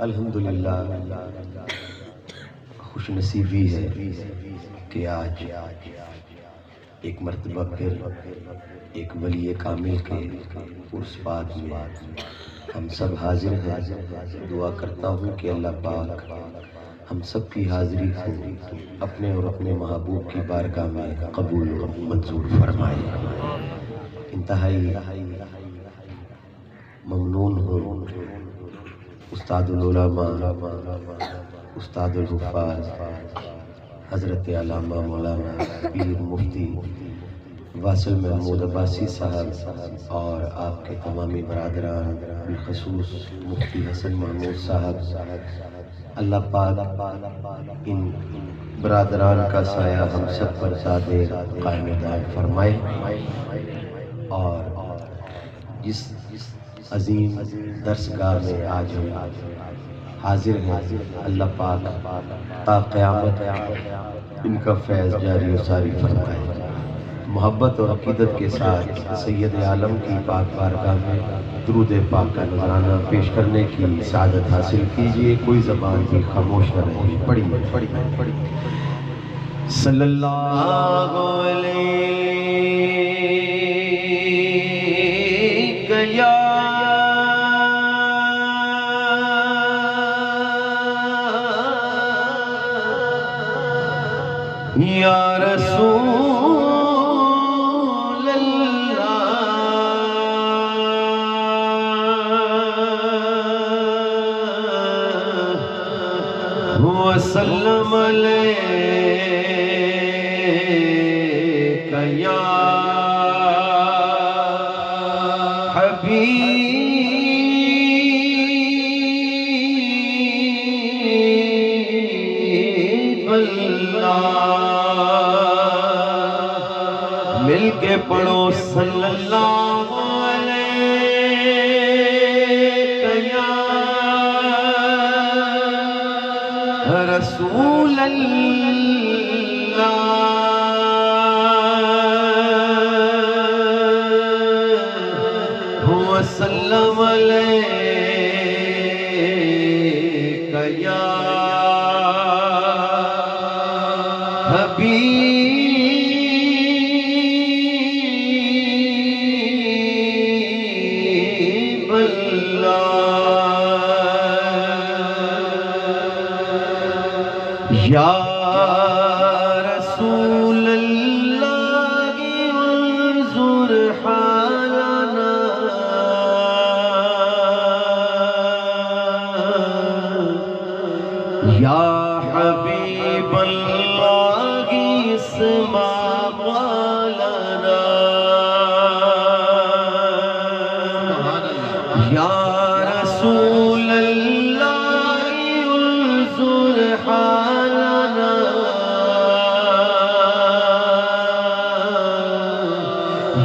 الحمدللہ خوش نصیبی ہے کہ آج ایک مرتبہ پھر ایک ولی کامل کے عرس پاک میں ہم سب حاضر ہیں۔ دعا کرتا ہوں کہ اللہ پاک ہم سب کی حاضری کو اپنے اور اپنے محبوب کی بارگاہ میں قبول و منظور فرمائے۔ انتہائی ممنون ہوں استاد العلماء، استاد الحفاظ حضرت علامہ مولانا پیر مفتی واصل محمود عباسی صاحب اور آپ کے تمامی برادران، بالخصوص مفتی حسن محمود صاحب۔ اللہ پاک ان برادران کا سایہ ہم سب پر زیادہ قائم دائم فرمائے، اور جس عظیم درسگاہ میں آج ہم حاضر ہیں، اللہ پاک تا قیامت ان کا فیض جاری و ساری فرمائے۔ محبت اور عقیدت کے ساتھ سید عالم کی پاک بارگاہ میں درود پاک کا نذرانہ پیش کرنے کی سعادت حاصل کیجئے۔ کوئی زبان بھی خاموش نہ رہے، پڑھیے۔ صلی اللہ علیہ یا رسول اللہ وسلم علیک یا حبیب اللہ۔ مل کے پڑھو صلی اللہ علیہ یا رسول اللہ وسلم علیہ یا حبیب یا رسول اللہ انظر حالنا یا حبیب اللہ اسمع قولنا یا رسول اللہ انظر حالنا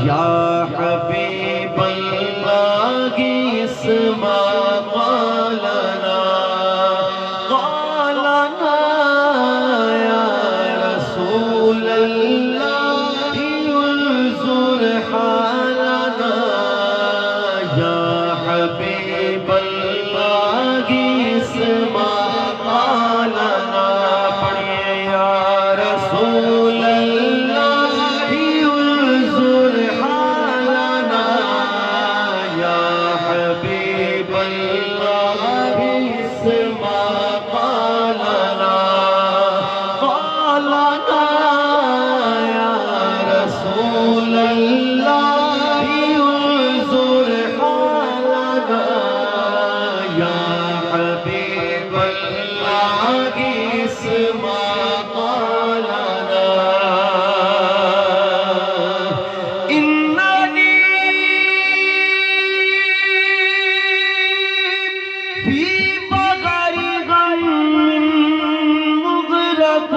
یا حبیب اللہ اسمع قولنا قولنا یا رسول اللہ انظر حالنا یا حبیب اللہ اسمع قولنا۔ پڑھیے یا رسول اللہ انظر حالنا یا حبیب اللہ اسمع قولنا قولنا یا رسول اللہ انظر حالنا یا حبیب اللہ اسمع قولنا۔ اننی فی بغیر غم مغرق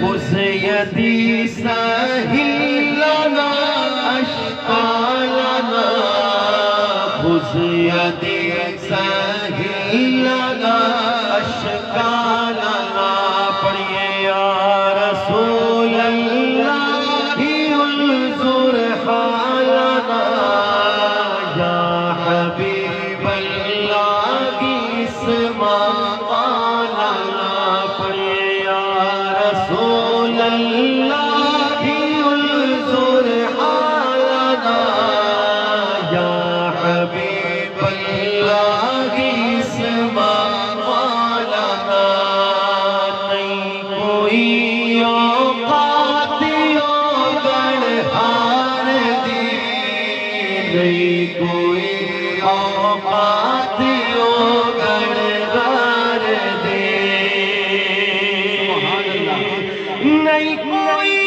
خذ یدی سہل لنا اشقالنا خذ یدی سہل لنا اشقالنا۔ پڑھیے یا رسول اللہ انظر حالنا ہار دی نہیں کوئی اوقات او گڑگار دے نہیں کوئی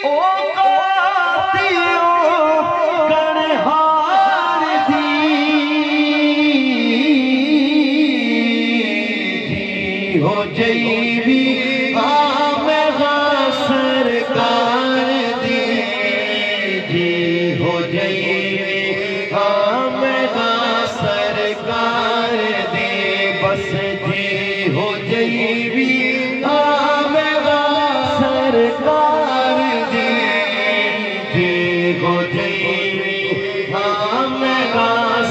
اوقات او گڑہار دی ہو جئی بھی سرکار دی جی ہو جئی سرکار دی بس جی ہو جئی بھی سرکار دی جی ہو جئی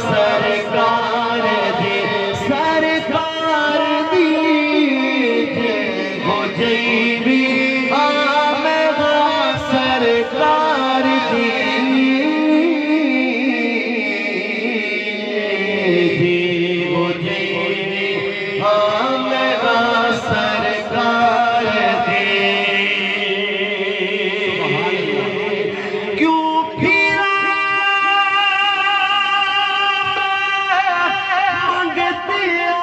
سرکار دی سرکار دی جی ہو جئی بھی سرکار دی جی ہو جئی سرکار دی کیوں پھرا منگتیا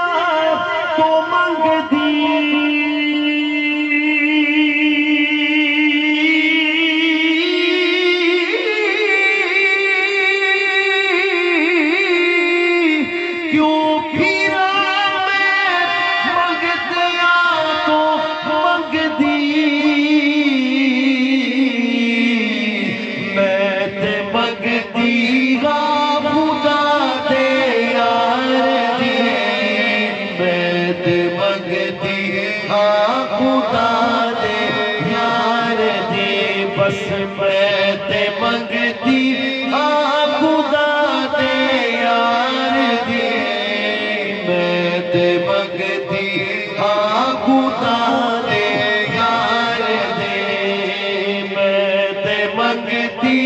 تو منگ دی بس میں تے منگتی خدا دے یار دی میں تے منگتی خدا دے یار دے میں تے منگتی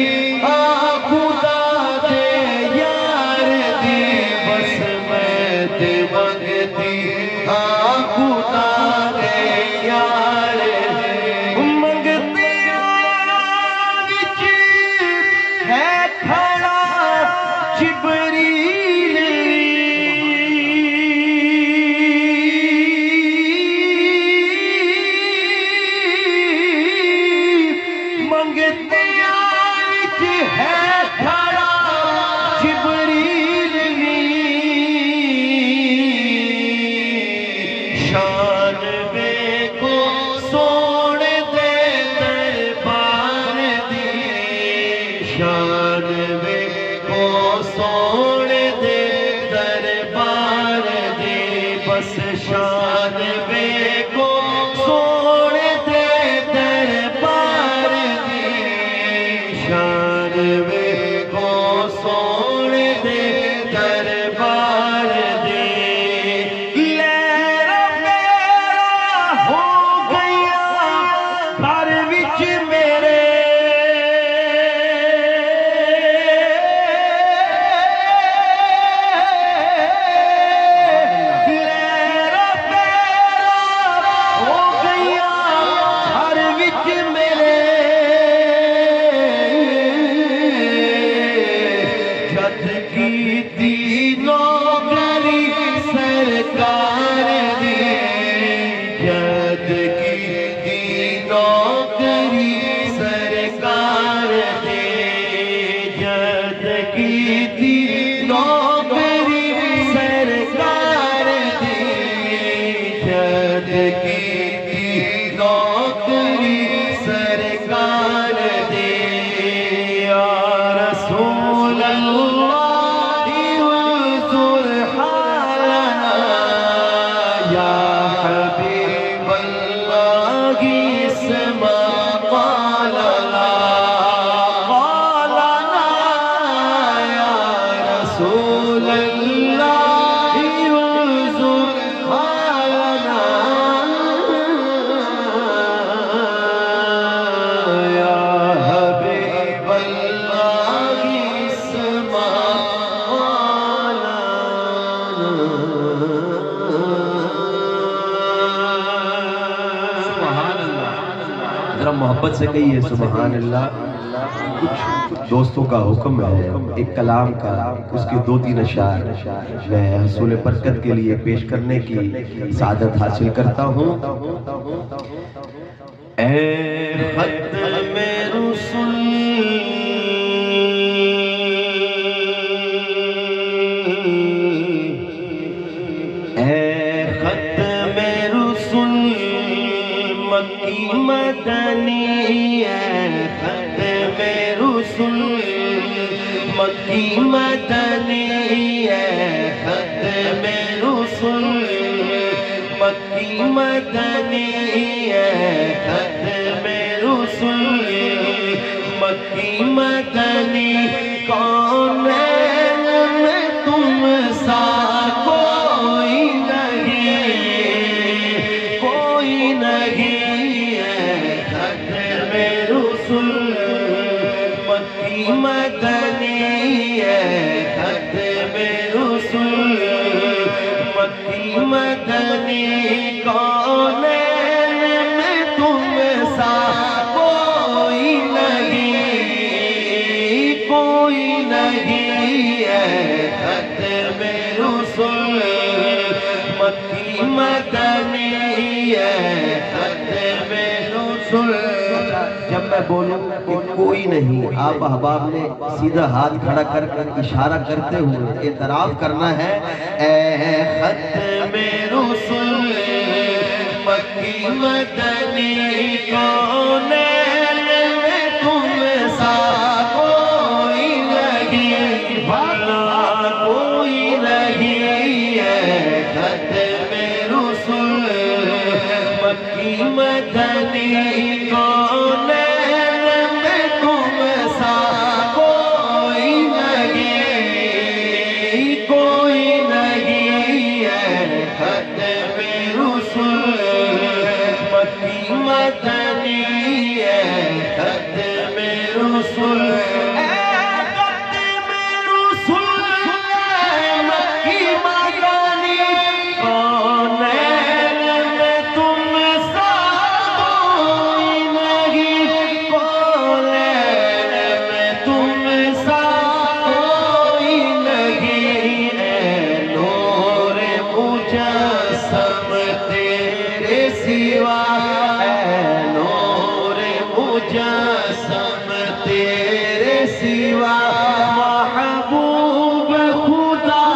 خدا دے یار دی بس میں تے منگتی خدا دے یار شان بے کو سوڑ دے دربار دی شان بے کو سوڑ دے دربار دی لیرا میرا ہو گیا گھر وچ میرے حبیب اللہ کی سما محبت سے کہیے سبحان اللہ۔ کچھ دوستوں کا حکم ہے ایک کلام کا، اس کے 2-3 اشعار میں حصول برکت کے لیے پیش کرنے کی سعادت حاصل کرتا ہوں۔ اے ختم رسل، اے ختم رسل مکی مدنی، اے ختم رسل مکی مدنی، اے ختم رسل مکی مدنی، اے ختم رسل مکی مدنی، کونین میں تم سا کوئی نہیں، کوئی نہیں، اے ختم رسل مکی مدنی، اے ختم رسل مکی مدنی، کونین میں تم سا کوئی نہیں، کوئی نہیں، اے ختم رسل مکی مدنی، اے ختم رسل۔ جب میں بولوں کہ کوئی نہیں، آپ احباب نے سیدھا ہاتھ کھڑا کر کر اشارہ کرتے ہوئے اعتراف کرنا ہے، اے ختم رسل مکی مدنی، کونین میں تم سا کوئی نہیں، بھلا کوئی نہیں، اے ختم رسل مکی مدنی، کونین میں تم سا کوئی نہیں، کوئی نہیں، اے ختم رسل مکی مدنی، اے ختم رسل، اے ختم رسل مکی مدنی، کونین میں تم سا کوئی نہیں، کونین میں تم سا کوئی نہیں، اے نور مجسم تیرے سوا، اے نور مجسم تیرے سوا، محبوب خدا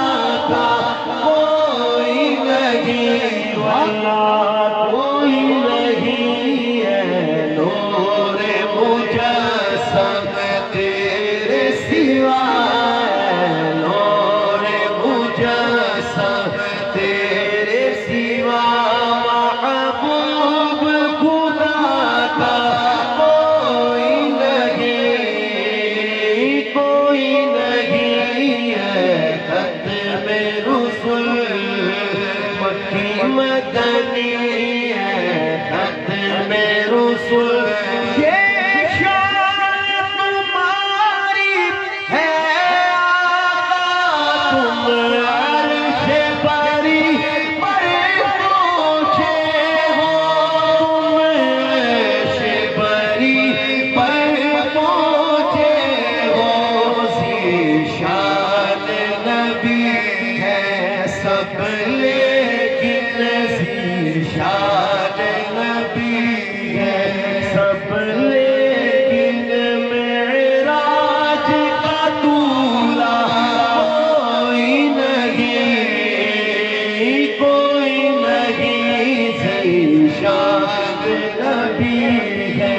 کا کوئی نہیں، واللہ کوئی نہیں، اے نور مجسم تیرے سوا، اے نور مجسم تیرے سوا، محبوب خدا کا کوئی نہیں، کوئی نہیں، اے ختم رسل مکی مدنی، اے ختم رسل، یہ شان تمہاری ہے آقا، تم عرش بری پر پہنچے ہو، تم عرش بری پر پہنچے ہو، ذیشان نبی ہے سب لیکن ذیشان نبی ہے سب لیکن، معراج کا دولہا کوئی نہیں، کوئی نہیں، ذیشان نبی ہے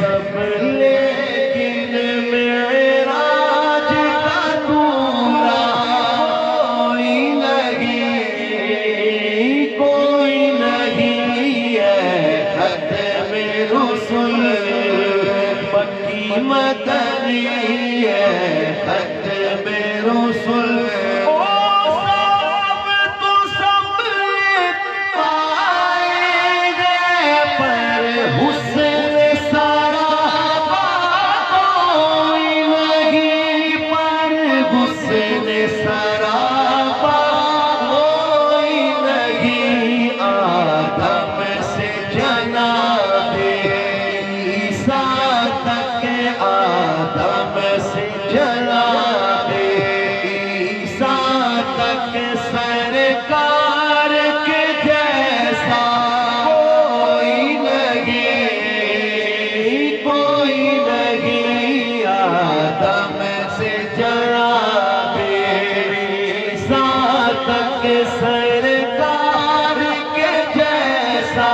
سب لیکن، معراج کا دولہا کوئی نہیں، کوئی نہیں، اے ختم رسل مکی مدنی، اے ختم رسل، او سب تو سب پائیں گے پر حسن سارا کوئی نہیں، پر حسن سارا کوئی نہیں، آدم سے جناب تک آدم سے جناب عیسیٰ تک سرکار کے جیسا کوئی نہیں آدم سے جناب عیسیٰ تک سرکار کے جیسا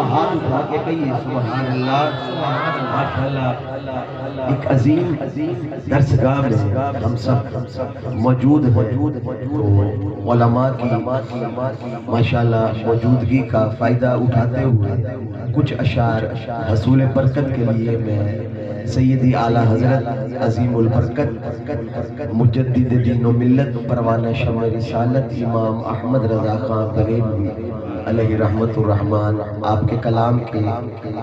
ہاتھ اٹھا کے کہیے سبحان اللہ ماشاءاللہ۔ ایک عظیم درسگاہ میں ہم سب موجود ہیں، علماء کی ماشاءاللہ موجودگی کا فائدہ اٹھاتے ہوئے کچھ اشعار حصول برکت کے لیے میں سیدی اعلیٰ حضرت عظیم البرکت مجدد دین و ملت پروانہ شمع رسالت امام احمد رضا خان بریلوی علیہ رحمت الرحمن آپ کے کلام کے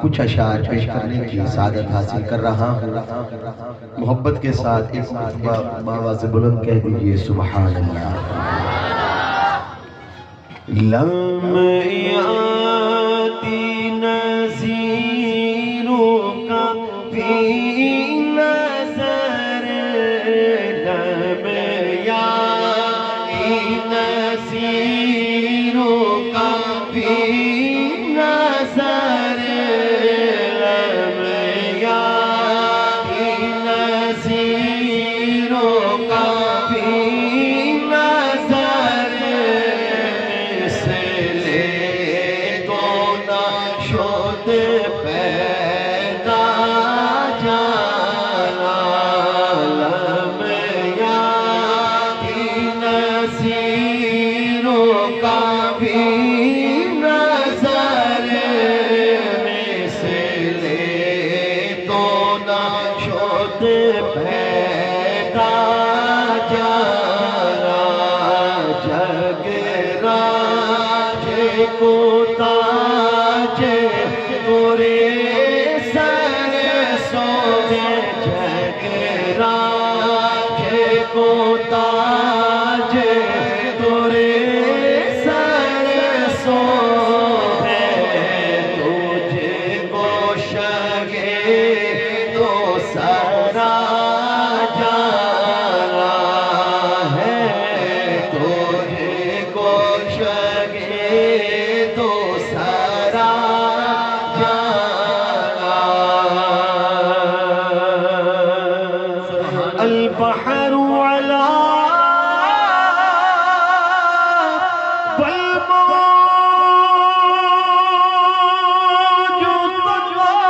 کچھ اشعار پیش کرنے کی سعادت حاصل کر رہا ہوں۔ محبت کے ساتھ ایک مرتبہ آواز بلند کہہ دیجئے سبحان اللہ۔ لم یاتی نظیروں کا فی نظر، لم یاتی نظیروں کا فی نظر، لم یاتی نظیروں کا فی نظر، مثل تو نہ شد پیدا جانا، لم یاتی نظیروں کا فی نظر، مثل تو نہ شد پیدا جانا، جگ راج کو تاج گورے سر سوے، جگ راج کو تاج گورے سر سوے، تجھ کو شگے تو سرا جانا ہے، تجھ کو شگے تو سرا جانا، البحر علا والموج تطوى،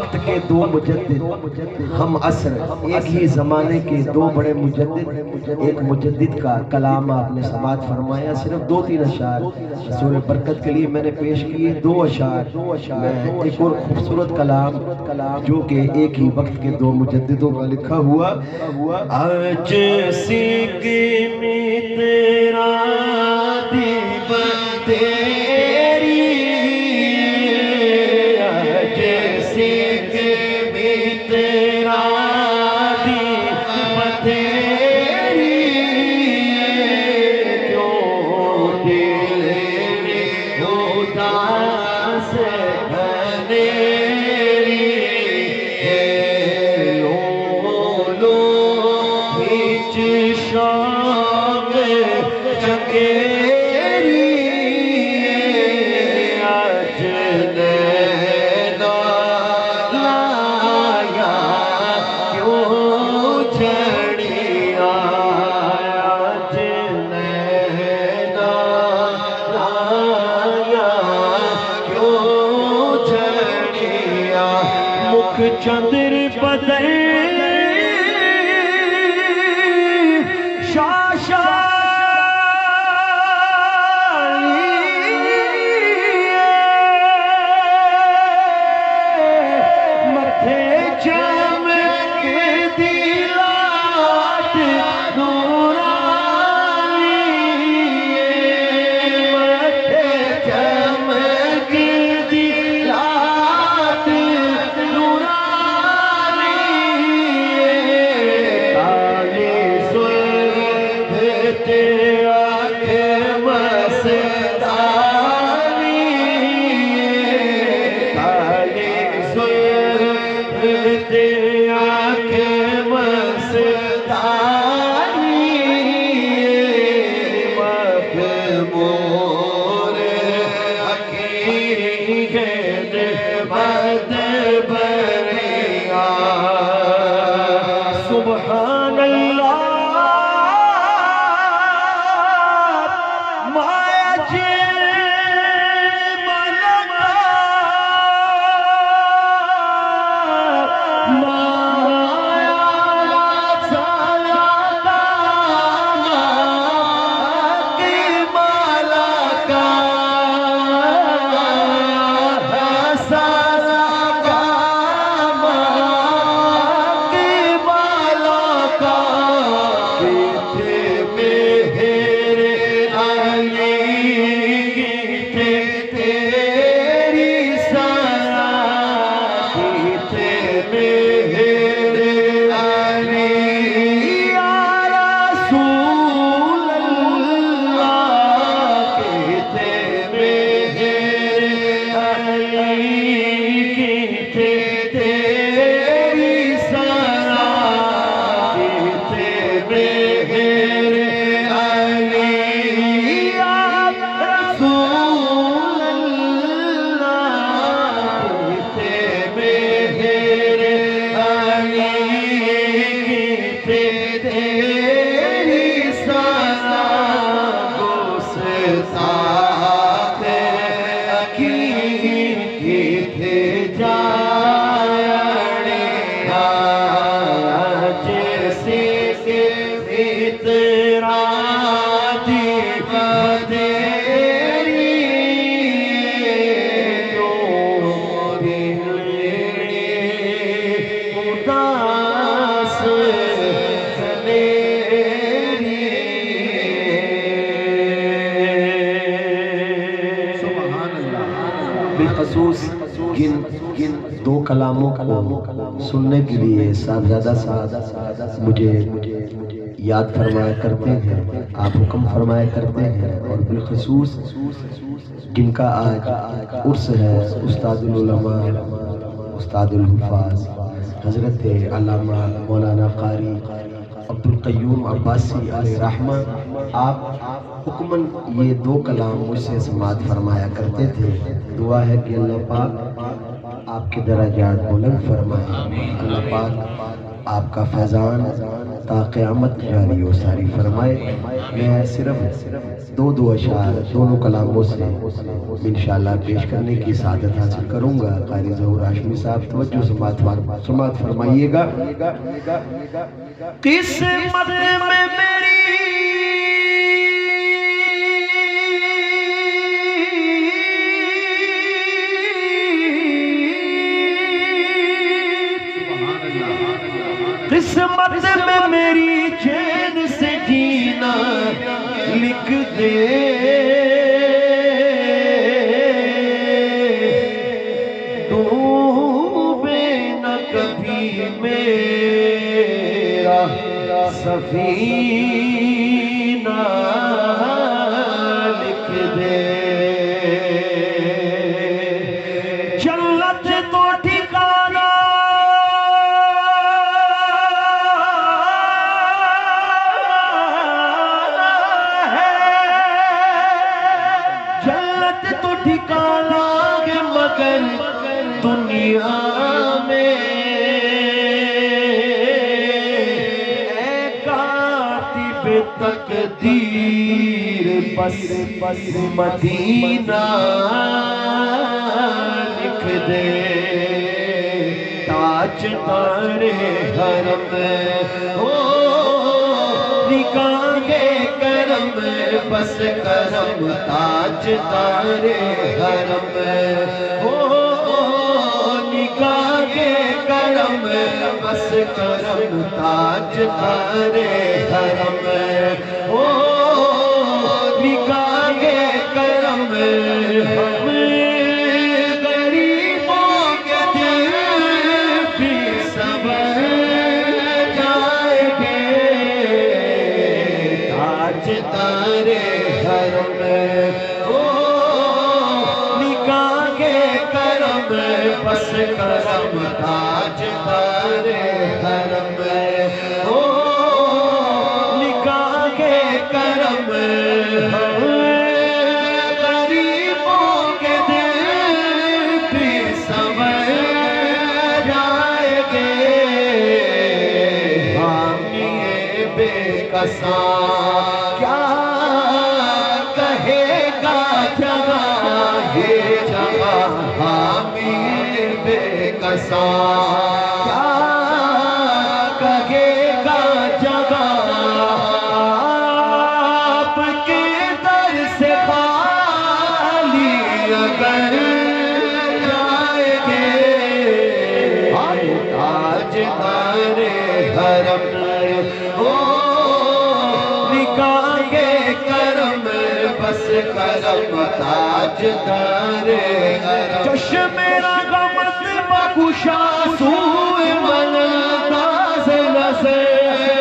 وقت کے دو مجدد، ہم عصر ایک ہی زمانے کے دو بڑے مجدد، ایک مجدد کا کلام آپ نے سماعت فرمایا، صرف 2-3 اشعار حضور برکت کے لیے میں نے پیش کیے، 2 اشعار میں ایک اور خوبصورت کلام جو کہ ایک ہی وقت کے دو مجددوں کا لکھا ہوا، آج سکھ میں تیرا دیب تیری، آج سکھ میں تیرا دیب تیری، کیوں دل میں اداس اندھیری، شام چکیری، آج نینا لایا کیوں جھڑیا، آج نینا لایا کیوں جھڑیا، مکھ چندر بدر سبحان اللہ مایا جی ملکا مایا سالتا کی ملکا بالخصوص جن دو کلاموں کو سننے کے لیے صاحبزادہ صاحب مجھے یاد فرمایا کرتے ہیں، آپ حکم فرمایا کرتے ہیں، اور بالخصوص جن کا آج عرس ہے، استاد العلماء استاد الحفاظ حضرت علامہ مولانا قاری عبدالقیوم عباسی علیہ رحمہ، آپ حکماً یہ دو کلام مجھ سے سماعت فرمایا کرتے تھے۔ دعا ہے کہ اللہ پاک آپ کے درجات بلند فرمائے، اللہ پاک آپ کا فیضان تا قیامت جاری و ساری فرمائے. میں صرف دو اشعار دونوں کلاموں سے انشاءاللہ پیش کرنے کی سعادت حاصل کروں گا. قاری ظہور ہاشمی صاحب توجہ سماعت فرمائیے گا. قسمت میں میری قسمت میں میری چین سے جینا لکھ دے. ڈوبے نہ کبھی میرا سفینہ لکھ دے. جنت تو ٹھکانا تو ٹھکانا ہے مگر دنیا میں اے کاتب تقدیر بس مدینہ لکھ دے. تاجدار حرم ہو نگاہ کرم بس کرم. تاجدار حرم ہو نگاہ کرم بس کرم. تاجدار حرم ہو نگاہ کرم. ہم غریبوں کے دل بھی سنور جائیں گے. تاجدار حرم ہو نگاہ کرم بس کرم. تاجدار حرم ہو نگاہ کرم. ہم غریبوں کے دل بھی سنور جائیں گے. حامی بے کساں کیا کہے گا جگہ یہ جگہ. حامی بے کساں کیا کہے گا جگہ. آپ کے در سے خالی اگر جائیں گے. تاجدار حرم ہو نگاہ کرم بس کرم. تاجدار حرم چشم رغبت بخشا سوئے من انداز نظر.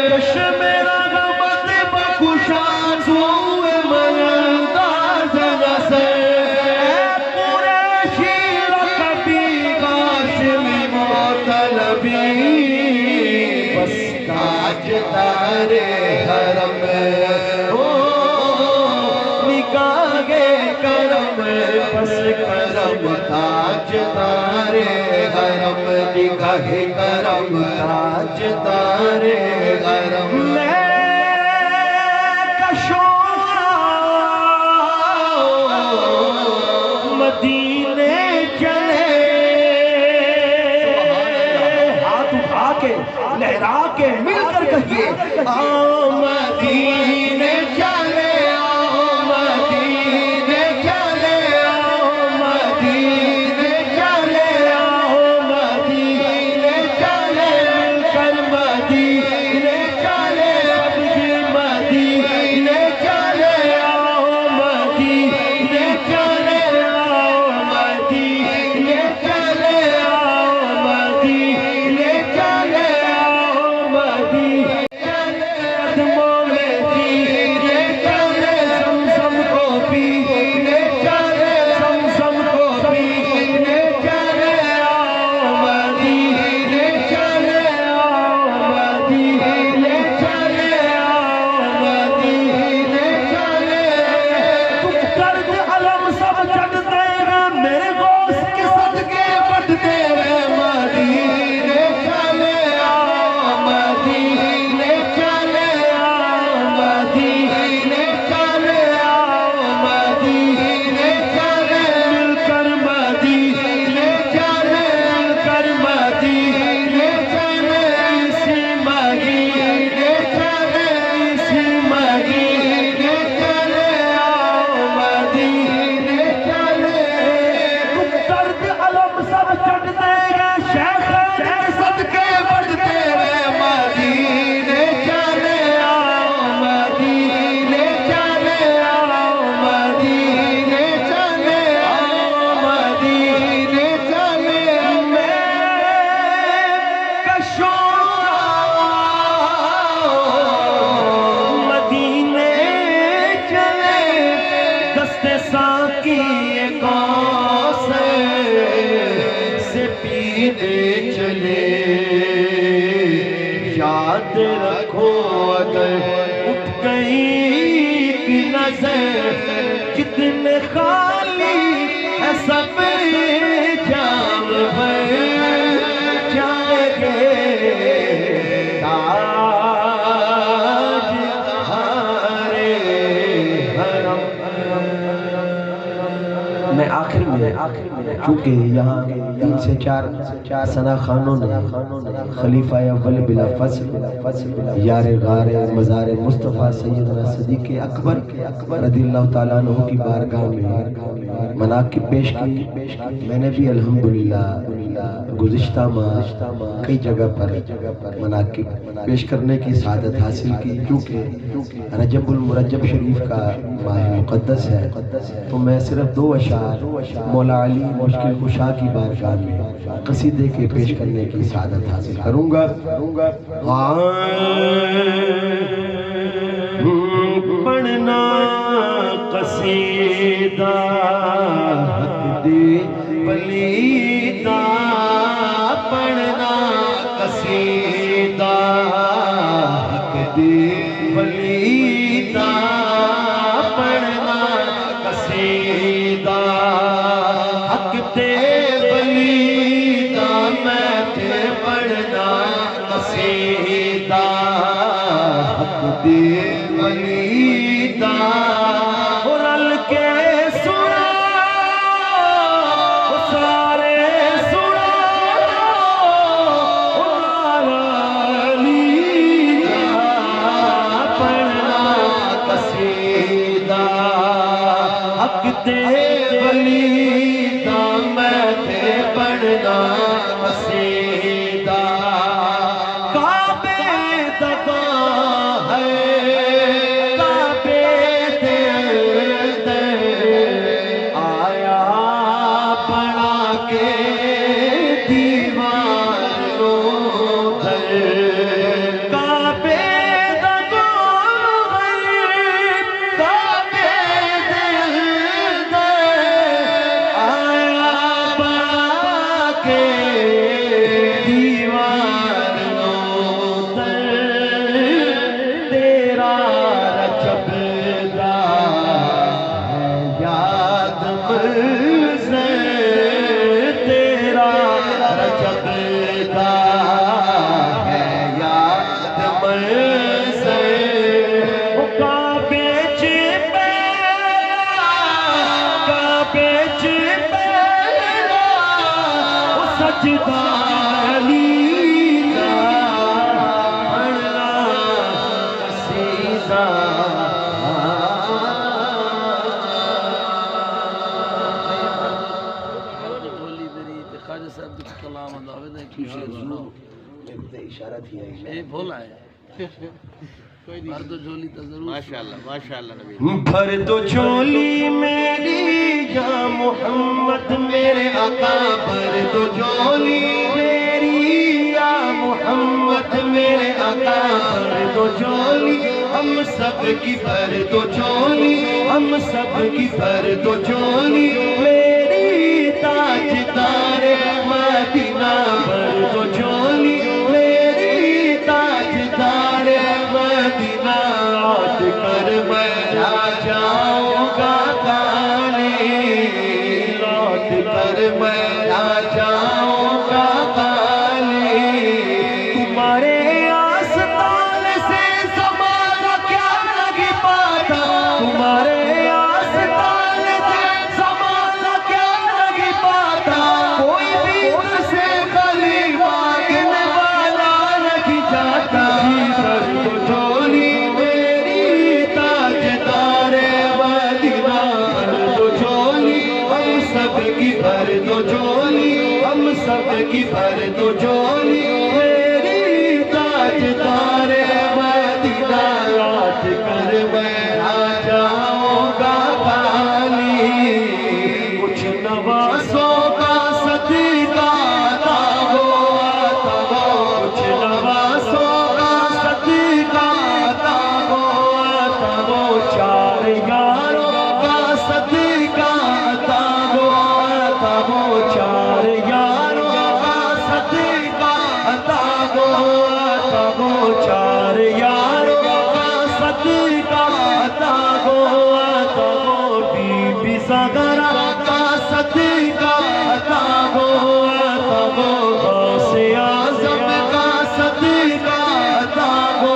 چشم رغبت بخشا سوئے من انداز نظر. قریشی لقبی ہاشمی مطلبی بس. تاجدار حرم ہو نگاہ کرم بس کرم. تاجدار حرم نگاہ کرم. تاجدار حرم مدینے چلے ہاتھ اٹھا کے لہرا کے مل کر کہیے آؤ مدینے چلے. آؤ مدینے چلے. آؤ مدینے چلے. آؤ مدینے چلے. مل کر مدینے چلے. سب مدینے چلے. آؤ مدینے چلے. آؤ مدینے چلے. آؤ مدینے چلے. آؤ مدینے قدموں میں یاد رکھو اگر اٹھ گئی کی نظر کتنے خالی ہے سب جام بھر جائیں گے تاج ہارے حرم. میں آخر میں چونکہ یہاں 3 سے 4 ثنا خانوں نے خلیفہ اول بلا فصل یار غار مزار مصطفیٰ سیدنا صدیق اکبر رضی اللہ تعالیٰ عنہ کی بارگاہ میں مناقب پیش کی. میں نے بھی الحمدللہ گزشتہ ماہ کئی جگہ پر مناقب پیش کرنے کی سعادت حاصل کی. کیونکہ رجب المرجب شریف کا ماہ مقدس ہے تو میں صرف 2 اشعار مولا علی مشکل کشا کی بارگاہ میں قصیدے کے پیش کرنے کی سعادت حاصل کروں گا. پڑھنا قصیدہ حق دی پلیدہ پڑھنا قصیدہ حق دی پلیدہ پڑھنا قصیدہ حق تے پلیدہ میں تے پڑھنا قصیدہ حق دی پلیدہ رل کے سنا سارے سنا پڑھنا قصیدہ حق تے پلیدہ میں تے پڑھنا قصیدہ. کعبے دبا ہے کعبے دے اندر آیا بنا کے دیواروں در. کعبے دبا ہے کعبے دے اندر آیا بنا کے بھر دو جھولی میری یا محمد میرے آقا بھر دو جھولی میری یا محمد میرے آقا بھر دو جھولی ہم سب کی بھر دو جھولی ہم سب کی بھر دو جھولی میری تاجدار مدینہ بھر دو جھولی میری تاجدار مدینہ لوٹ کر میں آ جاؤں گا کالی لوٹ کر میں آ جاؤں گا کالی. تمہارے آستان سے زمانہ کیا لگ پاتا تمہارے آستان سے زمانہ کیا لگ پاتا کوئی بھی ان سے خالی مانگنے والا نہیں جاتا. بھر دو جھولی میری تاجدار مدینہ بھر دو جھولی ہم سب کی بھر دو جھولی ہم سب کی بھر دو جھولی میری تاجدار مدینہ لوٹ کر میں آ جاؤں گا کالی. کچھ نوازوں کا صدقہ عطا ہو کچھ نوازوں کا صدقہ عطا ہو چار یاروں کا صدقہ عطا ہو چار یاروں کا صدقہ یاروں کا صدقہ عطا ہو بی بی زہرا کا صدقہ عطا ہو غوث اعظم کا صدقہ عطا ہو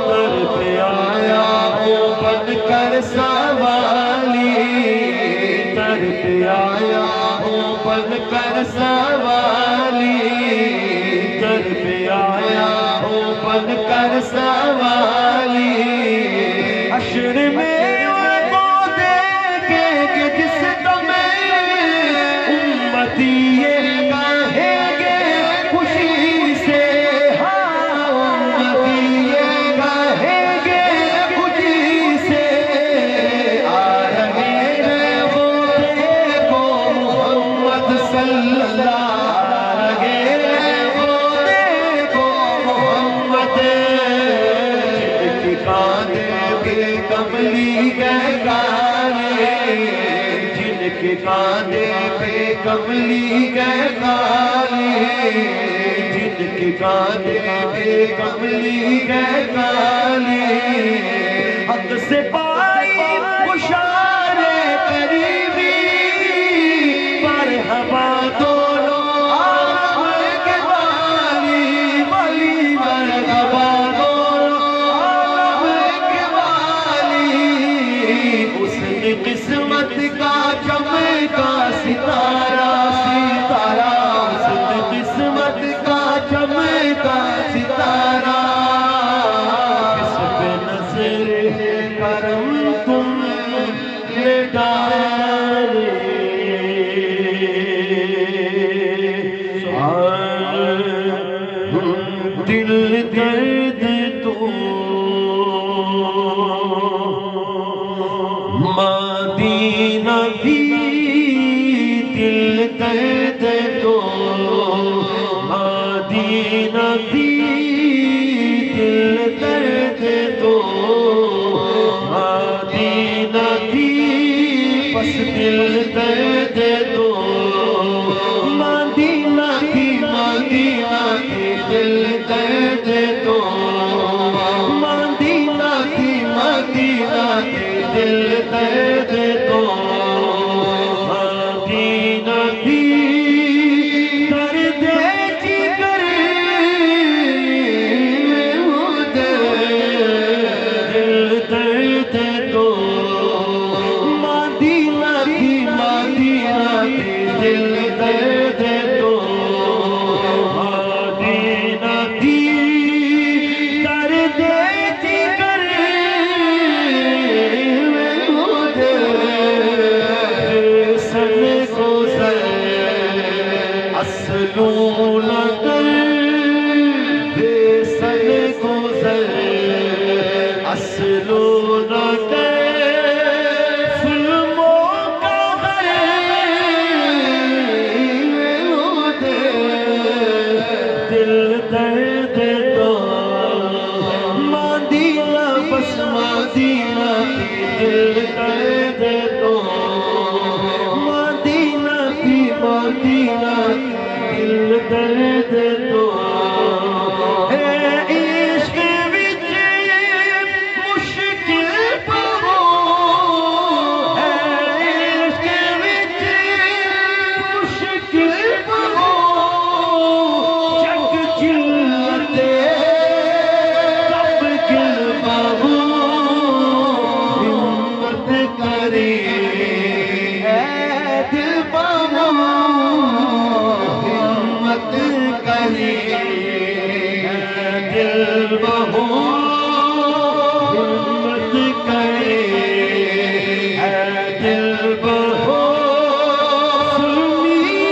در پہ آیا ہوں بن کر سوالی در پہ آیا ہوں بن کر سوالی در پہ آیا ہوں بن کر سوالی حشر میں کاندھے پہ کملی گئے کالے جن کے کاندھے پہ کملی گئے کالے حق سے پائی بشارے قریبی مرحبا دونوں عالم کے والی ولی مرحبا دونوں عالم کے والی اس نے قسمت کا چمکا ستارہ ستارہ اس نے قسمت کا چمکا ستارہ کس پہ نظر کرم تم نے ڈالے دل درد تو مدینہ بھی دل درد تو مدینہ بھی دل درد تو مدینہ بھی بس دل درد تو مدینہ بھی دل درد تو مدینہ بھی دل درد تو مدینہ بھی درد جگر دل درد تو مدینہ بھی دل درد تو مدینہ بھی درد جگر اصلوں لگر بے سن گزر اصلوں لگر ظلموں کا دل درد تو مدینہ بس مدینہ دل درد تو مدینہ بھی مدینہ دل درد تو ہے عشق وچ مشکل پہو ہے عشق وچ مشکل پہو جگ چلتے سب کل پہو ہمت کرے اے دل پہو دل بہو ہمت کرے دل بہو سنی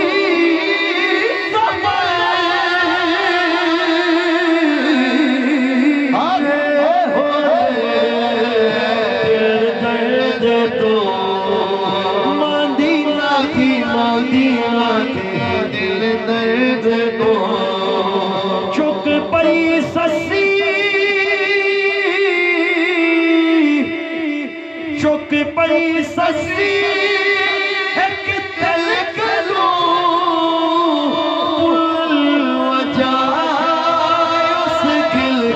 سفر دل درد تو مدینہ کی دل درد تو چک پئی سسی چک پئی سسی ایک تلکلو پل وجائے اس گل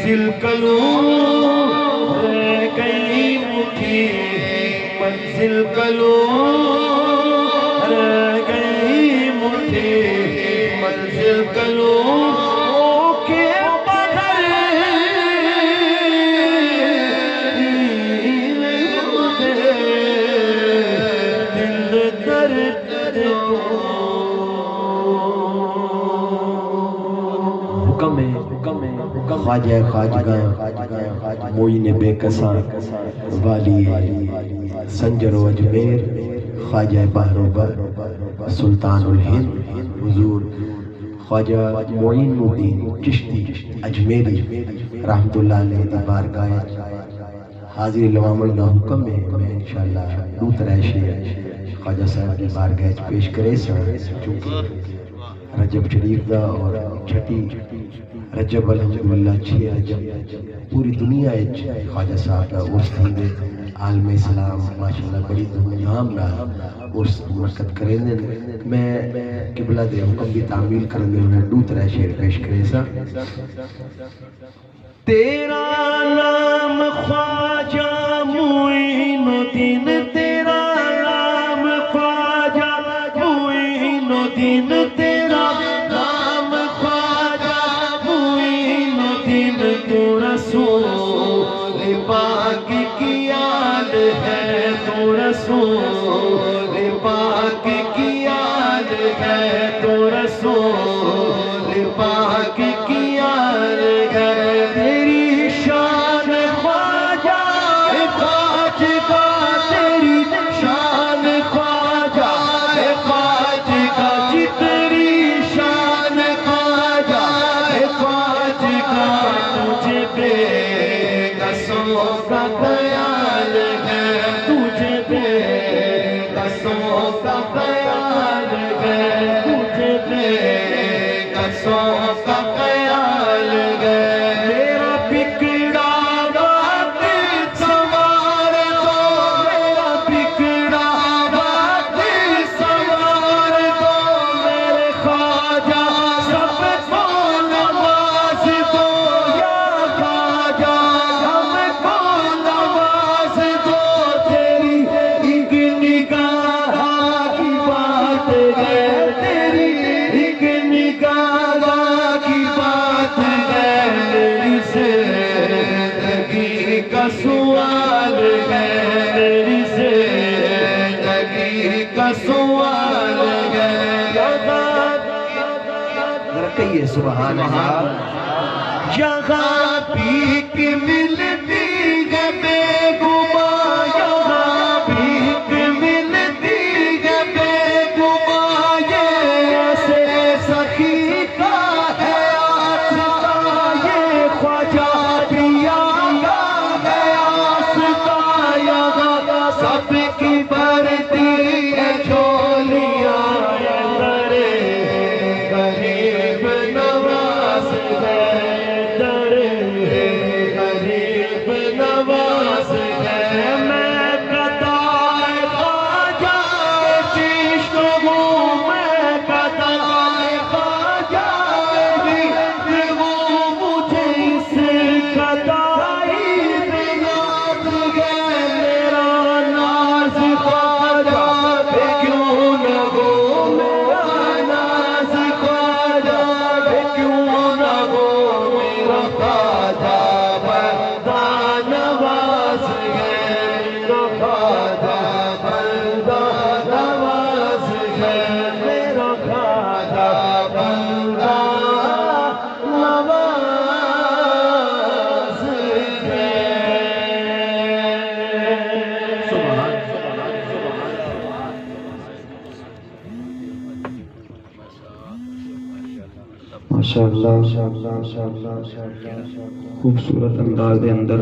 منزل کلوں رہ گئی مٹھی منزل کلوں رہ گئی مٹھی منزل کلوں کے بغیر دل درد خواجہ خواجگاں معین بے کساں والی سنجر و اجمیر خواجہ بحر و بر سلطان الہند حضور خواجہ معین الدین چشتی اجمیری رحمت اللہ علیہ دی بارگاہ حاضر لوامن دا حکم میں انشاءاللہ دوترہ شعر خواجہ صاحب دی بارگاہ پیش کرے چونکہ رجب شریف دا اور چھٹی رجب الحمدللہ 6 رجب پوری دنیا خواجہ صاحب کا اس دے عالم اسلام ماشاءاللہ بڑی دھوم دھام نال اس مرکت کریں میں قبلہ دے حکم کی تعمیل کرنے میں دوسرا شعر پیش کرے سا تیرا نام خواجہ معین الدین تیرا نام خواجہ معین الدین تیرا نام خواجہ معین الدین تو رسول پاک کی یاد ہے تو رسول پاک کی یاد ہے تو رسول پاک کی یاد ہے تیری شان خواجہ خواجہ تیری شان خواجہ خواجہ جی تیری شان خواجہ خواجہ تجھے بے قصوں کا خیال ہے تجھے بے قصوں کا خیال ہے تجھے بے قصوں کا خیال ہے میرا بگڑا وقت سنوار دو میرا بگڑا وقت سنوار دو میرے خواجہ سب کو نواز دو یا خواجہ ہم کو نواز دو تیری ایک نگاہ کی بات ہے تیری ایک نگاہ کی بات ہے میری زندگی کا سوال ہے میری زندگی کا سوال ہے ذرا کہیے سبحان اللہ یہاں بھیک ملتی ہے بے گماں یہاں بھیک ملتی ہے بے گماں یہ ایسے سخی کا ہے آستا یہ خواجہ دیا ہے آستا یہاں سب کی بھرتی ہے جھولیاں درے غریب نواز ہے درے غریب نواز ہے میں قطائے خواجہ چشت ہوں میں قطائے خواجہ چشت ہوں مجھے اس قطائی بناز ہے میرا ناز خواجہ پہ کیوں نہ ہو میرا ناز خواجہ پہ کیوں نہ ہو میرا خواجہ بندہ نواز ہے میرا خواجہ بندہ نواز ہے میرا خواجہ بندہ نواز ہے ماشاءاللہ خوبصورت انداز دے اندر